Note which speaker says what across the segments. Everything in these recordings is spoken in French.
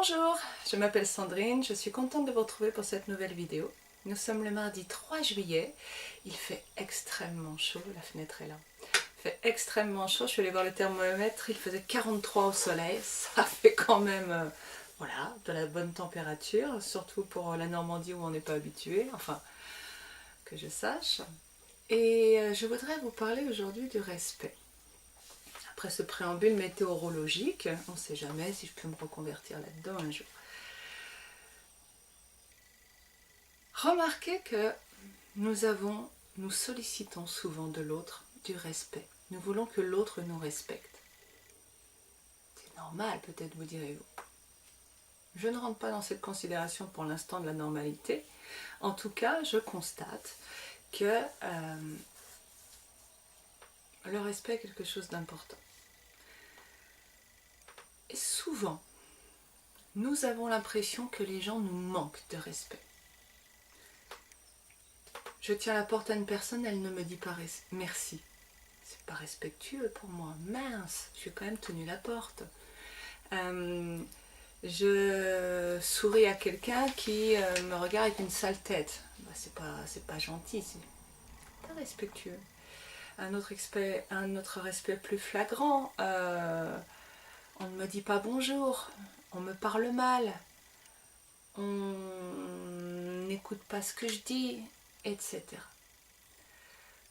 Speaker 1: Bonjour, je m'appelle Sandrine, je suis contente de vous retrouver pour cette nouvelle vidéo. Nous sommes le mardi 3 juillet, il fait extrêmement chaud, la fenêtre est là. Il fait extrêmement chaud, je suis allée voir le thermomètre, il faisait 43 au soleil, ça fait quand même voilà, de la bonne température, surtout pour la Normandie où on n'est pas habitué, enfin que je sache. Et je voudrais vous parler aujourd'hui du respect. Après ce préambule météorologique, on ne sait jamais si je peux me reconvertir là-dedans un jour. Remarquez que nous sollicitons souvent de l'autre du respect. Nous voulons que l'autre nous respecte. C'est normal, peut-être, vous direz-vous. Je ne rentre pas dans cette considération pour l'instant de la normalité. En tout cas, je constate que le respect est quelque chose d'important. Et souvent, nous avons l'impression que les gens nous manquent de respect. Je tiens la porte à une personne, elle ne me dit pas merci. C'est pas respectueux pour moi. Mince, je suis quand même tenu la porte. Je souris à quelqu'un qui me regarde avec une sale tête. Bah, c'est pas gentil, c'est pas respectueux. Un autre respect plus flagrant, on ne me dit pas bonjour, on me parle mal, on n'écoute pas ce que je dis, etc.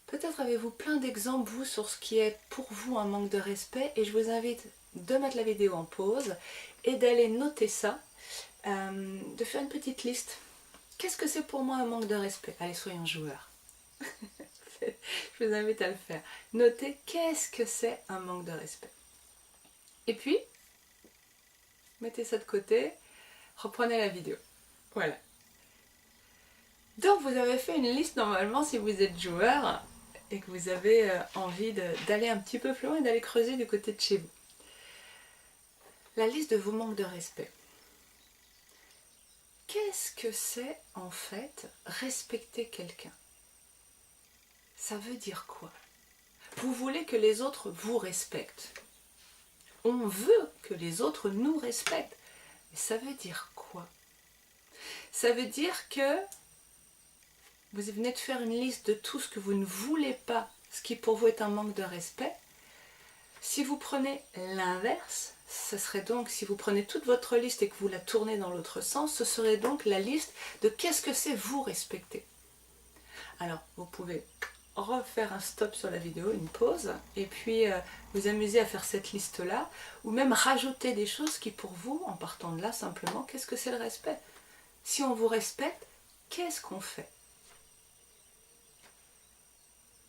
Speaker 1: Peut-être avez-vous plein d'exemples, vous, sur ce qui est pour vous un manque de respect, et je vous invite de mettre la vidéo en pause et d'aller noter ça, de faire une petite liste. Qu'est-ce que c'est pour moi un manque de respect? Allez, soyons joueurs. Je vous invite à le faire. Notez qu'est-ce que c'est un manque de respect. Et puis, mettez ça de côté, reprenez la vidéo. Voilà. Donc vous avez fait une liste normalement si vous êtes joueur et que vous avez envie d'aller un petit peu plus loin et d'aller creuser du côté de chez vous. La liste de vos manques de respect. Qu'est-ce que c'est en fait respecter quelqu'un? Ça veut dire quoi? Vous voulez que les autres vous respectent. On veut que les autres nous respectent. Mais ça veut dire quoi? Ça veut dire que vous venez de faire une liste de tout ce que vous ne voulez pas, ce qui pour vous est un manque de respect. Si vous prenez l'inverse, ce serait donc, si vous prenez toute votre liste et que vous la tournez dans l'autre sens, ce serait donc la liste de qu'est-ce que c'est vous respecter. Alors, vous pouvez refaire un stop sur la vidéo, une pause, et puis vous amuser à faire cette liste-là, ou même rajouter des choses qui pour vous, en partant de là simplement, qu'est-ce que c'est le respect? Si on vous respecte, qu'est-ce qu'on fait?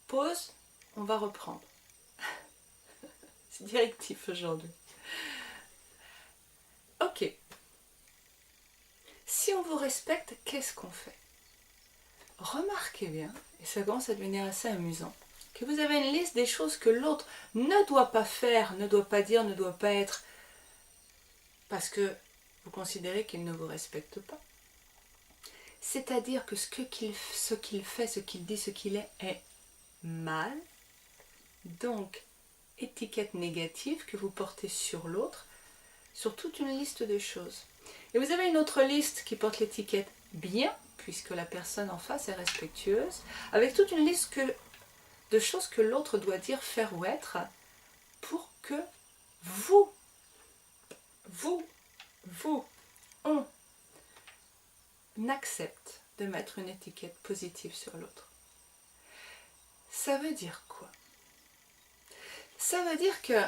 Speaker 1: Pause, on va reprendre. C'est directif aujourd'hui. Ok. Si on vous respecte, qu'est-ce qu'on fait? Remarquez bien, et ça commence à devenir assez amusant, que vous avez une liste des choses que l'autre ne doit pas faire, ne doit pas dire, ne doit pas être, parce que vous considérez qu'il ne vous respecte pas. C'est-à-dire que ce qu'il fait, ce qu'il dit, ce qu'il est mal. Donc, étiquette négative que vous portez sur l'autre, sur toute une liste de choses. Et vous avez une autre liste qui porte l'étiquette bien, puisque la personne en face est respectueuse, avec toute une liste de choses que l'autre doit dire, faire ou être, pour que on accepte de mettre une étiquette positive sur l'autre. Ça veut dire quoi? Ça veut dire que,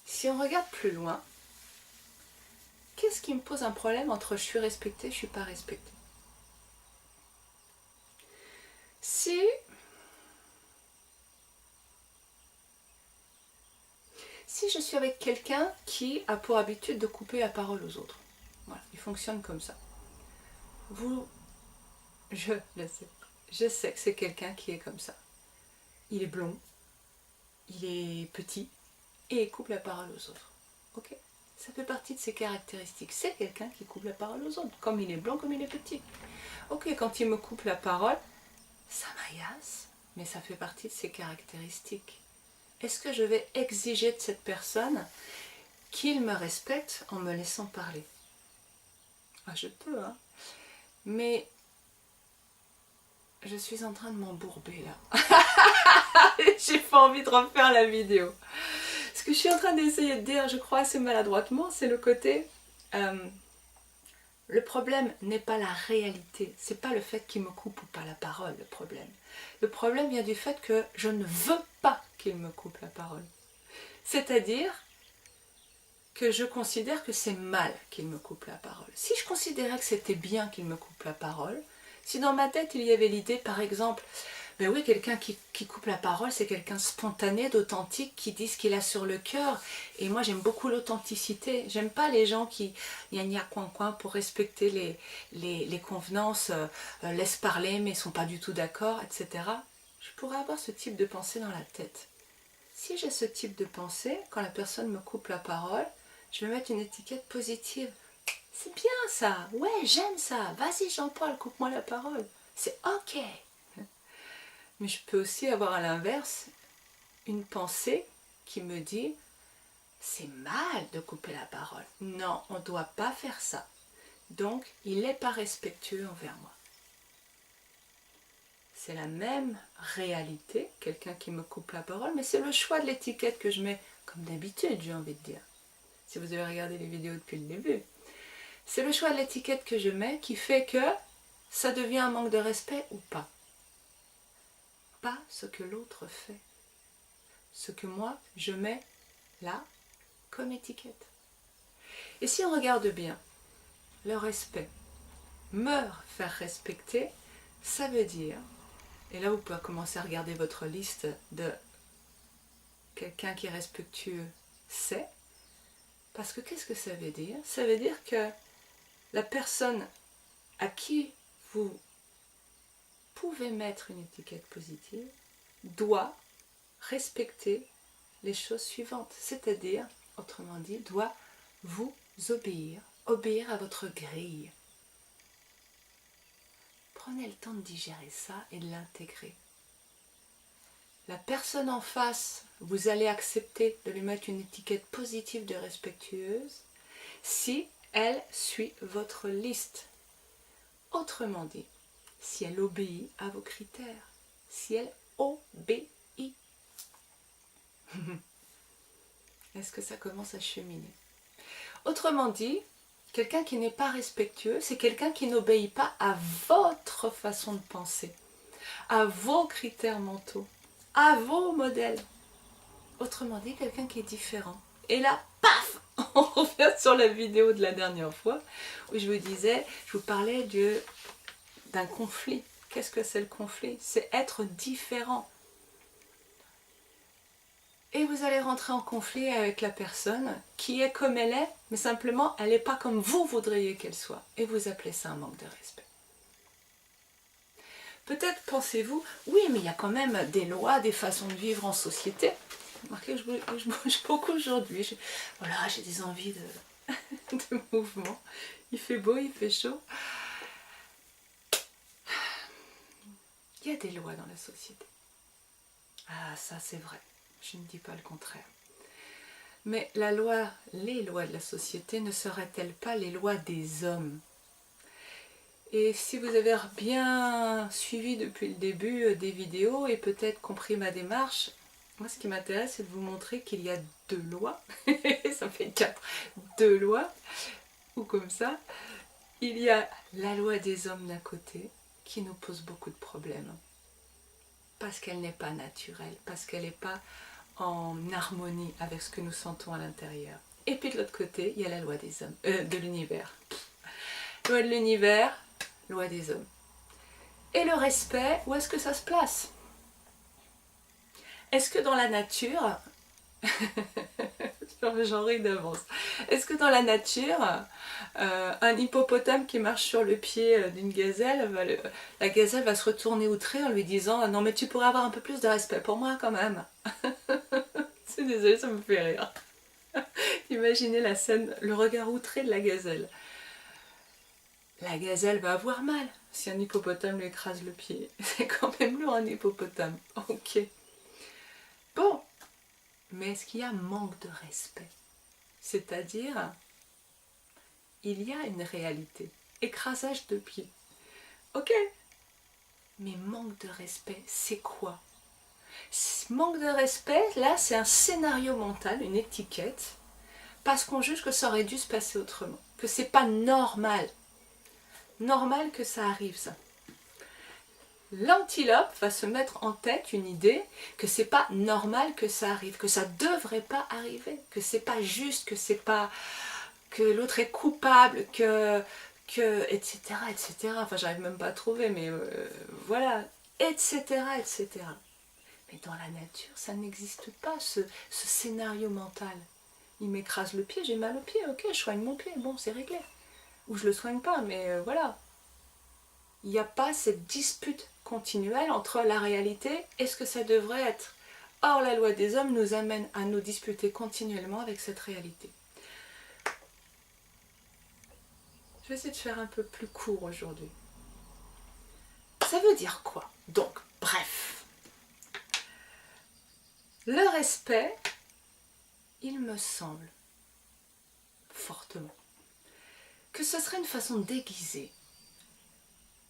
Speaker 1: si on regarde plus loin, qu'est-ce qui me pose un problème entre je suis respectée et je ne suis pas respectée? Si je suis avec quelqu'un qui a pour habitude de couper la parole aux autres, voilà, il fonctionne comme ça. Je le sais, je sais que c'est quelqu'un qui est comme ça. Il est blond, il est petit et il coupe la parole aux autres. Ok? Ça fait partie de ses caractéristiques. C'est quelqu'un qui coupe la parole aux autres, comme il est blond, comme il est petit. Ok, quand il me coupe la parole, ça m'agace, mais ça fait partie de ses caractéristiques. Est-ce que je vais exiger de cette personne qu'il me respecte en me laissant parler. Ah, je peux, hein. Mais je suis en train de m'embourber là. J'ai pas envie de refaire la vidéo. Ce que je suis en train d'essayer de dire, je crois assez maladroitement, c'est le côté... le problème n'est pas la réalité. C'est pas le fait qu'il me coupe ou pas la parole, le problème. Le problème vient du fait que je ne veux pas qu'il me coupe la parole. C'est-à-dire que je considère que c'est mal qu'il me coupe la parole. Si je considérais que c'était bien qu'il me coupe la parole, si dans ma tête il y avait l'idée, par exemple, ben oui, quelqu'un qui coupe la parole, c'est quelqu'un de spontané, d'authentique, qui dit ce qu'il a sur le cœur. Et moi, j'aime beaucoup l'authenticité. J'aime pas les gens qui gna coin pour respecter les convenances, laissent parler mais sont pas du tout d'accord, etc. Je pourrais avoir ce type de pensée dans la tête. Si j'ai ce type de pensée, quand la personne me coupe la parole, je vais mettre une étiquette positive. C'est bien ça, ouais, j'aime ça, vas-y Jean-Paul, coupe-moi la parole. C'est ok. Mais je peux aussi avoir à l'inverse une pensée qui me dit c'est mal de couper la parole. Non, on ne doit pas faire ça. Donc, il n'est pas respectueux envers moi. C'est la même réalité, quelqu'un qui me coupe la parole, mais c'est le choix de l'étiquette que je mets, comme d'habitude, j'ai envie de dire. Si vous avez regardé les vidéos depuis le début. C'est le choix de l'étiquette que je mets qui fait que ça devient un manque de respect ou pas. Pas ce que l'autre fait. Ce que moi, je mets là comme étiquette. Et si on regarde bien, le respect, me faire respecter, ça veut dire, et là vous pouvez commencer à regarder votre liste de quelqu'un qui est respectueux, c'est, parce que qu'est-ce que ça veut dire? Ça veut dire que la personne à qui vous pouvez mettre une étiquette positive doit respecter les choses suivantes, c'est-à-dire, autrement dit, doit vous obéir, obéir à votre grille. Prenez le temps de digérer ça et de l'intégrer. La personne en face, vous allez accepter de lui mettre une étiquette positive de respectueuse si elle suit votre liste. Autrement dit, si elle obéit à vos critères, si elle obéit. Est-ce que ça commence à cheminer? Autrement dit, quelqu'un qui n'est pas respectueux, c'est quelqu'un qui n'obéit pas à votre façon de penser, à vos critères mentaux, à vos modèles. Autrement dit, quelqu'un qui est différent. Et là, paf, on revient sur la vidéo de la dernière fois où je vous disais, je vous parlais d'un conflit. Qu'est-ce que c'est le conflit? C'est être différent. Et vous allez rentrer en conflit avec la personne qui est comme elle est, mais simplement elle n'est pas comme vous voudriez qu'elle soit. Et vous appelez ça un manque de respect. Peut-être pensez-vous, oui, mais il y a quand même des lois, des façons de vivre en société. Remarquez que je bouge beaucoup aujourd'hui. Voilà, j'ai des envies de mouvement. Il fait beau, il fait chaud. Il y a des lois dans la société. Ah, ça c'est vrai. Je ne dis pas le contraire. Mais les lois de la société ne seraient-elles pas les lois des hommes? Et si vous avez bien suivi depuis le début des vidéos et peut-être compris ma démarche, moi ce qui m'intéresse c'est de vous montrer qu'il y a 2 lois, ça fait 4, 2 lois, ou comme ça. Il y a la loi des hommes d'un côté qui nous pose beaucoup de problèmes, parce qu'elle n'est pas naturelle, parce qu'elle n'est pas en harmonie avec ce que nous sentons à l'intérieur. Et puis de l'autre côté, il y a la loi des hommes, de l'univers. Loi de l'univers, loi des hommes. Et le respect, où est-ce que ça se place? Est-ce que dans la nature, j'en ris d'avance, est-ce que dans la nature, un hippopotame qui marche sur le pied d'une gazelle, la gazelle va se retourner outrée en lui disant « Non mais tu pourrais avoir un peu plus de respect pour moi quand même ». C'est désolé, ça me fait rire. Imaginez la scène, le regard outré de la gazelle. La gazelle va avoir mal si un hippopotame lui écrase le pied. C'est quand même lourd un hippopotame. Ok. Bon. Mais est-ce qu'il y a manque de respect? C'est-à-dire, il y a une réalité. Écrasage de pied. Ok. Mais manque de respect, c'est quoi? Manque de respect, là, c'est un scénario mental, une étiquette, parce qu'on juge que ça aurait dû se passer autrement. Que c'est pas normal. Normal que ça arrive, ça. L'antilope va se mettre en tête une idée que c'est pas normal que ça arrive, que ça devrait pas arriver, que c'est pas juste, que c'est pas que l'autre est coupable, que etc. etc. Enfin, j'arrive même pas à trouver, mais voilà, etc. etc. Mais dans la nature, ça n'existe pas ce scénario mental. Il m'écrase le pied, j'ai mal au pied, ok, je soigne mon pied, bon, c'est réglé. Ou je le soigne pas, mais voilà. Il n'y a pas cette dispute continuelle entre la réalité et ce que ça devrait être. Or, la loi des hommes nous amène à nous disputer continuellement avec cette réalité. Je vais essayer de faire un peu plus court aujourd'hui. Ça veut dire quoi? Donc, bref. Le respect, il me semble fortement que ce serait une façon déguisée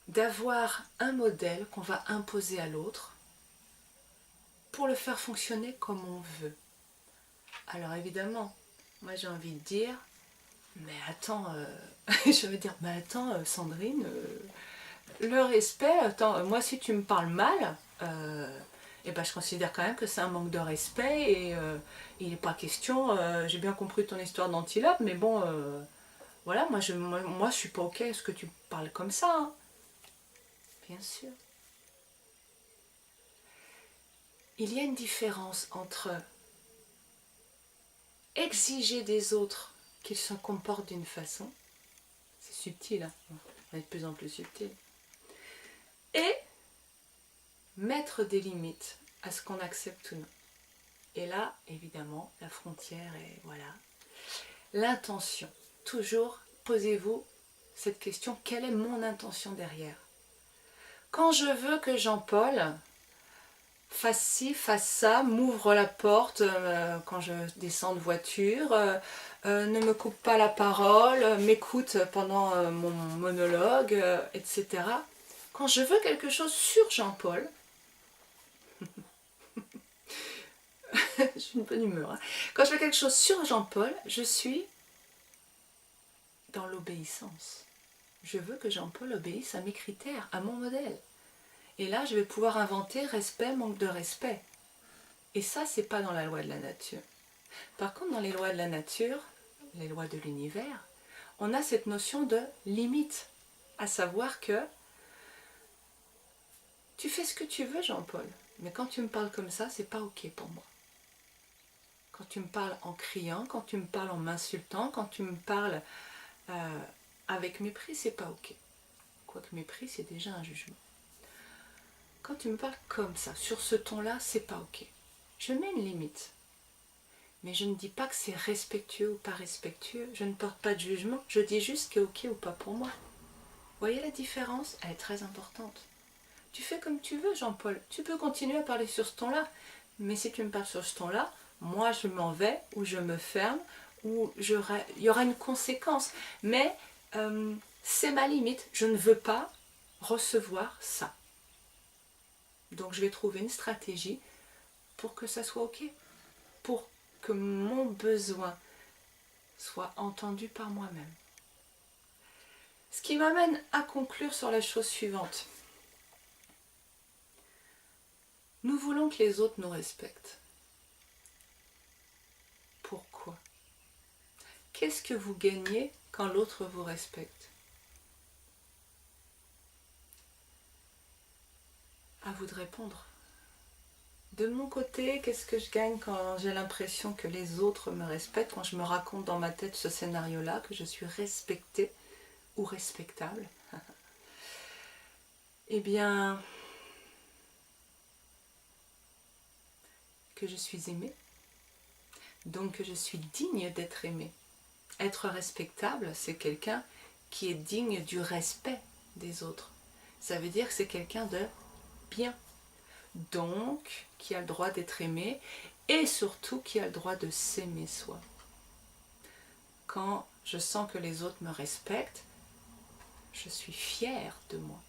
Speaker 1: d'avoir un modèle qu'on va imposer à l'autre pour le faire fonctionner comme on veut. Alors évidemment, moi j'ai envie de dire, mais attends, je veux dire, mais attends Sandrine, le respect, attends, moi si tu me parles mal, et ben je considère quand même que c'est un manque de respect et il n'est pas question, j'ai bien compris ton histoire d'antilope, mais bon, voilà, moi je suis pas ok à ce que tu parles comme ça, hein. Bien sûr. Il y a une différence entre exiger des autres qu'ils se comportent d'une façon, c'est subtil, hein, on va être de plus en plus subtil, et mettre des limites à ce qu'on accepte ou non. Et là, évidemment, la frontière est, voilà, l'intention. Toujours, posez-vous cette question, quelle est mon intention derrière? Quand je veux que Jean-Paul fasse ci, fasse ça, m'ouvre la porte quand je descends de voiture, ne me coupe pas la parole, m'écoute pendant mon monologue, etc. Quand je veux quelque chose sur Jean-Paul, je suis une bonne humeur, hein. Quand je veux quelque chose sur Jean-Paul, je suis dans l'obéissance. Je veux que Jean-Paul obéisse à mes critères, à mon modèle. Et là, je vais pouvoir inventer respect, manque de respect. Et ça, c'est pas dans la loi de la nature. Par contre, dans les lois de la nature, les lois de l'univers, on a cette notion de limite. À savoir que tu fais ce que tu veux, Jean-Paul, mais quand tu me parles comme ça, c'est pas ok pour moi. Quand tu me parles en criant, quand tu me parles en m'insultant, quand tu me parles avec mépris, c'est pas ok. Quoique mépris, c'est déjà un jugement. Quand tu me parles comme ça, sur ce ton-là, c'est pas ok. Je mets une limite. Mais je ne dis pas que c'est respectueux ou pas respectueux. Je ne porte pas de jugement. Je dis juste ce qui est ok ou pas pour moi. Vous voyez la différence? Elle est très importante. Tu fais comme tu veux, Jean-Paul. Tu peux continuer à parler sur ce ton-là. Mais si tu me parles sur ce ton-là, moi je m'en vais, ou je me ferme, ou il y aura une conséquence. Mais c'est ma limite. Je ne veux pas recevoir ça. Donc je vais trouver une stratégie pour que ça soit ok. Pour que mon besoin soit entendu par moi-même. Ce qui m'amène à conclure sur la chose suivante. Nous voulons que les autres nous respectent. Pourquoi? Qu'est-ce que vous gagnez quand l'autre vous respecte? À vous de répondre. De mon côté, qu'est-ce que je gagne quand j'ai l'impression que les autres me respectent, quand je me raconte dans ma tête ce scénario-là, que je suis respectée ou respectable? Eh bien, que je suis aimée, donc que je suis digne d'être aimée. Être respectable, c'est quelqu'un qui est digne du respect des autres. Ça veut dire que c'est quelqu'un de bien, donc qui a le droit d'être aimé et surtout qui a le droit de s'aimer soi. quand je sens que les autres me respectent, je suis fière de moi.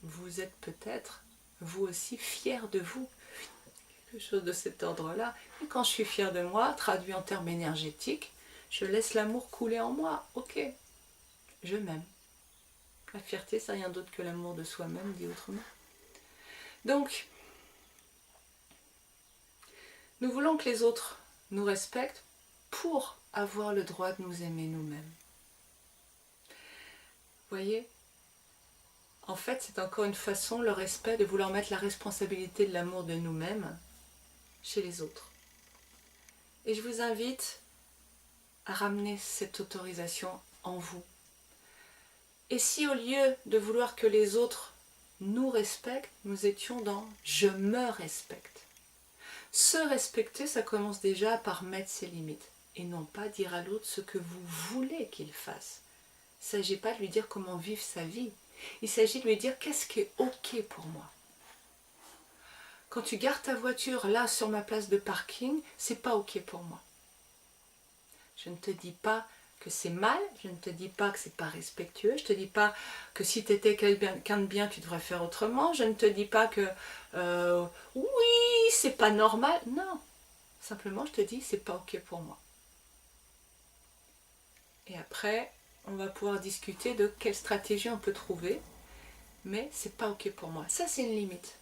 Speaker 1: Vous êtes peut-être, vous aussi, fiers de vous. Quelque chose de cet ordre-là. Et quand je suis fière de moi, traduit en termes énergétiques, je laisse l'amour couler en moi. Ok, je m'aime. La fierté, c'est rien d'autre que l'amour de soi-même, dit autrement. Donc, nous voulons que les autres nous respectent pour avoir le droit de nous aimer nous-mêmes. Vous voyez ? En fait, c'est encore une façon, le respect, de vouloir mettre la responsabilité de l'amour de nous-mêmes chez les autres. Et je vous invite à ramener cette autorisation en vous. Et si au lieu de vouloir que les autres nous respectent, nous étions dans « je me respecte ». Se respecter, ça commence déjà par mettre ses limites et non pas dire à l'autre ce que vous voulez qu'il fasse. Il ne s'agit pas de lui dire comment vivre sa vie. Il s'agit de lui dire qu'est-ce qui est ok pour moi. Quand tu gares ta voiture là sur ma place de parking, c'est pas ok pour moi. Je ne te dis pas que c'est mal, je ne te dis pas que c'est pas respectueux, je ne te dis pas que si tu étais quelqu'un de bien, tu devrais faire autrement, je ne te dis pas que oui, c'est pas normal. Non, simplement je te dis c'est pas ok pour moi. Et après, on va pouvoir discuter de quelle stratégie on peut trouver, mais c'est pas ok pour moi. Ça, c'est une limite.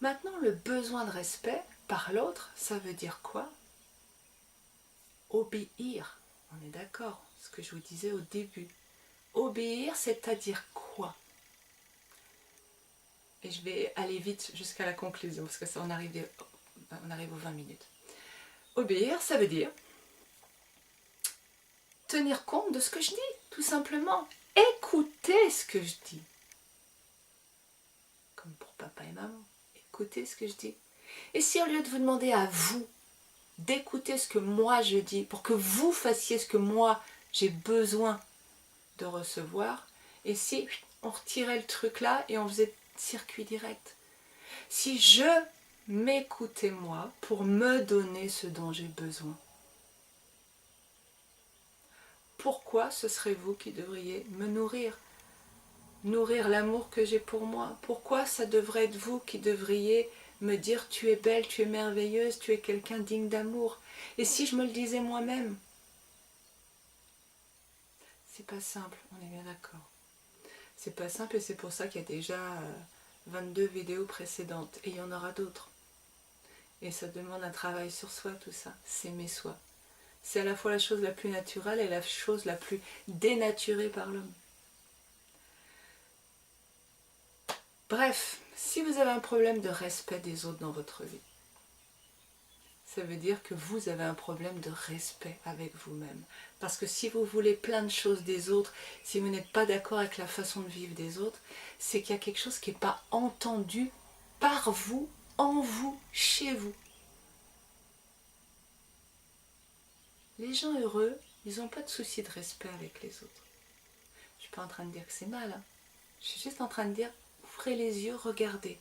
Speaker 1: Maintenant, le besoin de respect par l'autre, ça veut dire quoi? Obéir. On est d'accord, ce que je vous disais au début. Obéir, c'est-à-dire quoi? Et je vais aller vite jusqu'à la conclusion, parce que ça, on arrive aux 20 minutes. Obéir, ça veut dire tenir compte de ce que je dis, tout simplement. Écouter ce que je dis. Comme pour papa et maman. Écoutez ce que je dis. Et si au lieu de vous demander à vous d'écouter ce que moi je dis, pour que vous fassiez ce que moi j'ai besoin de recevoir, et si on retirait le truc là et on faisait circuit direct. Si je m'écoutais moi pour me donner ce dont j'ai besoin, pourquoi ce serait vous qui devriez me nourrir? Nourrir l'amour que j'ai pour moi. Pourquoi ça devrait être vous qui devriez me dire tu es belle, tu es merveilleuse, tu es quelqu'un digne d'amour? Et si je me le disais moi-même? C'est pas simple, on est bien d'accord. C'est pas simple et c'est pour ça qu'il y a déjà 22 vidéos précédentes et il y en aura d'autres. Et ça demande un travail sur soi, tout ça. S'aimer soi. C'est à la fois la chose la plus naturelle et la chose la plus dénaturée par l'homme. Bref, si vous avez un problème de respect des autres dans votre vie, ça veut dire que vous avez un problème de respect avec vous-même. Parce que si vous voulez plein de choses des autres, si vous n'êtes pas d'accord avec la façon de vivre des autres, c'est qu'il y a quelque chose qui n'est pas entendu par vous, en vous, chez vous. Les gens heureux, ils n'ont pas de souci de respect avec les autres. Je ne suis pas en train de dire que c'est mal. Hein. Je suis juste en train de dire, ouvrez les yeux, regardez.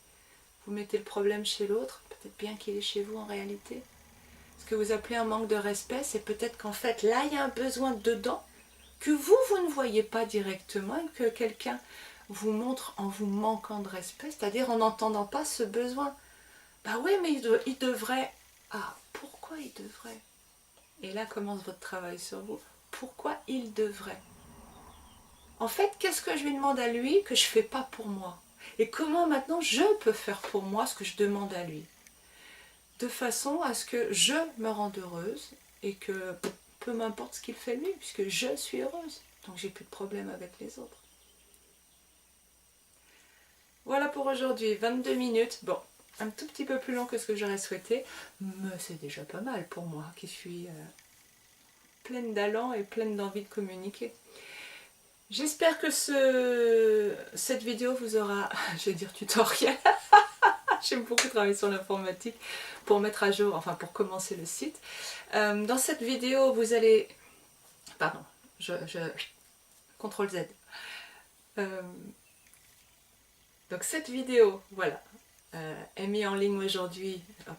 Speaker 1: Vous mettez le problème chez l'autre, peut-être bien qu'il est chez vous en réalité. Ce que vous appelez un manque de respect, c'est peut-être qu'en fait, là, il y a un besoin dedans que vous ne voyez pas directement et que quelqu'un vous montre en vous manquant de respect, c'est-à-dire en n'entendant pas ce besoin. Bah oui, mais il devrait... Ah, pourquoi il devrait? Et là commence votre travail sur vous. Pourquoi il devrait? En fait, qu'est-ce que je lui demande à lui que je ne fais pas pour moi? Et comment maintenant je peux faire pour moi ce que je demande à lui? De façon à ce que je me rende heureuse et que peu m'importe ce qu'il fait lui, puisque je suis heureuse. Donc j'ai plus de problème avec les autres. Voilà pour aujourd'hui, 22 minutes. Bon, un tout petit peu plus long que ce que j'aurais souhaité, mais c'est déjà pas mal pour moi qui suis pleine d'allant et pleine d'envie de communiquer. J'espère que cette vidéo vous aura, je vais dire tutoriel, j'aime beaucoup travailler sur l'informatique pour mettre à jour, enfin pour commencer le site. Dans cette vidéo, vous allez... Pardon, CTRL Z. Donc cette vidéo, voilà, est mise en ligne aujourd'hui, enfin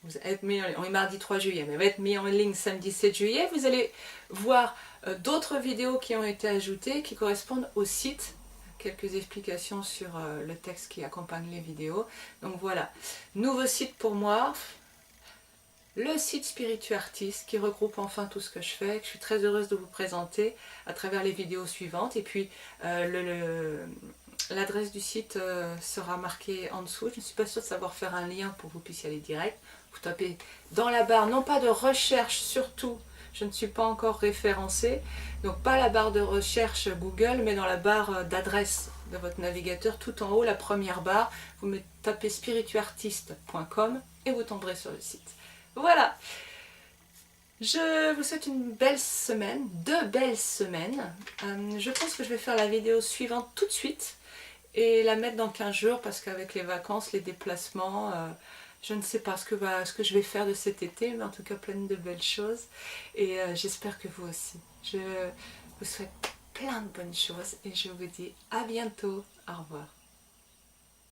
Speaker 1: Vous êtes mis en ligne, on est mardi 3 juillet, mais va être mis en ligne samedi 7 juillet. Vous allez voir d'autres vidéos qui ont été ajoutées qui correspondent au site. Quelques explications sur le texte qui accompagne les vidéos. Donc voilà, nouveau site pour moi. Le site Spirituartist qui regroupe enfin tout ce que je fais, que je suis très heureuse de vous présenter à travers les vidéos suivantes. Et puis l'adresse du site sera marquée en dessous. Je ne suis pas sûre de savoir faire un lien pour que vous puissiez aller direct. Vous tapez dans la barre, non pas de recherche surtout, je ne suis pas encore référencée, donc pas la barre de recherche Google, mais dans la barre d'adresse de votre navigateur, tout en haut, la première barre, vous tapez spirituartist.com et vous tomberez sur le site. Voilà, je vous souhaite une belle semaine, 2 belles semaines. Je pense que je vais faire la vidéo suivante tout de suite et la mettre dans 15 jours parce qu'avec les vacances, les déplacements, je ne sais pas ce que je vais faire de cet été, mais en tout cas plein de belles choses. Et j'espère que vous aussi. Je vous souhaite plein de bonnes choses et je vous dis à bientôt. Au revoir.